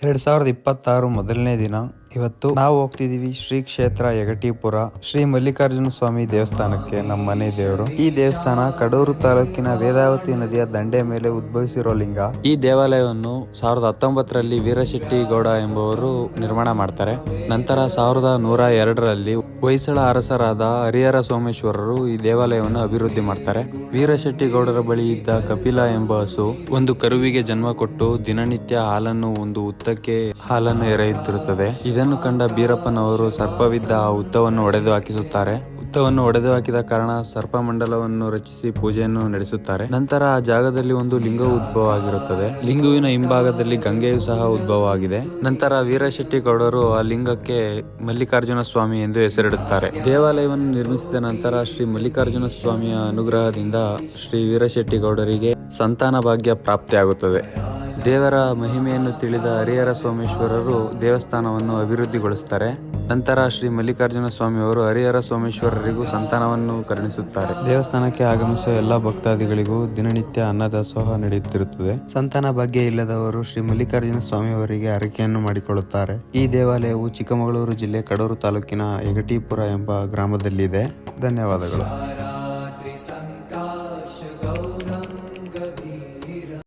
2026 ಮೊದಲನೇ ದಿನ. ಇವತ್ತು ನಾವು ಹೋಗ್ತಿದೀವಿ ಶ್ರೀ ಕ್ಷೇತ್ರ ಯಗಟಿಪುರ ಶ್ರೀ ಮಲ್ಲಿಕಾರ್ಜುನ ಸ್ವಾಮಿ ದೇವಸ್ಥಾನಕ್ಕೆ. ನಮ್ಮ ಮನೆ ದೇವರು. ಈ ದೇವಸ್ಥಾನ ಕಡೂರು ತಾಲೂಕಿನ ವೇದಾವತಿ ನದಿಯ ದಂಡೆ ಮೇಲೆ ಉದ್ಭವಿಸಿರೋ ಲಿಂಗ. ಈ ದೇವಾಲಯವನ್ನು 1919ರಲ್ಲಿ ವೀರಶೆಟ್ಟಿ ಗೌಡ ಎಂಬುವರು ನಿರ್ಮಾಣ ಮಾಡ್ತಾರೆ. ನಂತರ 1102ರಲ್ಲಿ ಹೊಯ್ಸಳ ಅರಸರಾದ ಹರಿಹರ ಸೋಮೇಶ್ವರರು ಈ ದೇವಾಲಯವನ್ನು ಅಭಿವೃದ್ಧಿ ಮಾಡ್ತಾರೆ. ವೀರಶೆಟ್ಟಿ ಗೌಡರ ಬಳಿ ಇದ್ದ ಕಪಿಲ ಎಂಬ ಹಸು ಒಂದು ಕರುವಿಗೆ ಜನ್ಮ ಕೊಟ್ಟು ದಿನನಿತ್ಯ ಹಾಲನ್ನು ಒಂದು ಹುತ್ತಕ್ಕೆ ಹಾಲನ್ನು ಎರೆಯುತ್ತಿರುತ್ತದೆ. ಇದನ್ನು ಕಂಡ ಬೀರಪ್ಪನವರು ಸರ್ಪವಿದ್ದ ಆ ಹುತ್ತವನ್ನು ಒಡೆದು ಹಾಕಿಸುತ್ತಾರೆ. ಹುತ್ತವನ್ನು ಒಡೆದು ಹಾಕಿದ ಕಾರಣ ಸರ್ಪ ಮಂಡಲವನ್ನು ರಚಿಸಿ ಪೂಜೆಯನ್ನು ನಡೆಸುತ್ತಾರೆ. ನಂತರ ಆ ಜಾಗದಲ್ಲಿ ಒಂದು ಲಿಂಗವು ಉದ್ಭವ ಆಗಿರುತ್ತದೆ. ಲಿಂಗುವಿನ ಹಿಂಭಾಗದಲ್ಲಿ ಗಂಗೆಯು ಸಹ ಉದ್ಭವ ಆಗಿದೆ. ನಂತರ ವೀರಶೆಟ್ಟಿ ಗೌಡರು ಆ ಲಿಂಗಕ್ಕೆ ಮಲ್ಲಿಕಾರ್ಜುನ ಸ್ವಾಮಿ ಎಂದು ಹೆಸರಿಡುತ್ತಾರೆ. ದೇವಾಲಯವನ್ನು ನಿರ್ಮಿಸಿದ ನಂತರ ಶ್ರೀ ಮಲ್ಲಿಕಾರ್ಜುನ ಸ್ವಾಮಿಯ ಅನುಗ್ರಹದಿಂದ ಶ್ರೀ ವೀರಶೆಟ್ಟಿ ಗೌಡರಿಗೆ ಸಂತಾನ ಭಾಗ್ಯ ಪ್ರಾಪ್ತಿಯಾಗುತ್ತದೆ. ದೇವರ ಮಹಿಮೆಯನ್ನು ತಿಳಿದ ಹರಿಹರ ಸೋಮೇಶ್ವರರು ದೇವಸ್ಥಾನವನ್ನು ಅಭಿವೃದ್ಧಿಗೊಳಿಸುತ್ತಾರೆ. ನಂತರ ಶ್ರೀ ಮಲ್ಲಿಕಾರ್ಜುನ ಸ್ವಾಮಿಯವರು ಹರಿಹರ ಸೋಮೇಶ್ವರರಿಗೂ ಸಂತಾನವನ್ನು ಕರುಣಿಸುತ್ತಾರೆ. ದೇವಸ್ಥಾನಕ್ಕೆ ಆಗಮಿಸುವ ಎಲ್ಲಾ ಭಕ್ತಾದಿಗಳಿಗೂ ದಿನನಿತ್ಯ ಅನ್ನದಾಸೋಹ ನಡೆಯುತ್ತಿರುತ್ತದೆ. ಸಂತಾನ ಭಾಗ್ಯ ಇಲ್ಲದವರು ಶ್ರೀ ಮಲ್ಲಿಕಾರ್ಜುನ ಸ್ವಾಮಿಯವರಿಗೆ ಹರಕೆಯನ್ನು ಮಾಡಿಕೊಳ್ಳುತ್ತಾರೆ. ಈ ದೇವಾಲಯವು ಚಿಕ್ಕಮಗಳೂರು ಜಿಲ್ಲೆ ಕಡೂರು ತಾಲೂಕಿನ ಯಗಟಿಪುರ ಎಂಬ ಗ್ರಾಮದಲ್ಲಿದೆ. ಧನ್ಯವಾದಗಳು.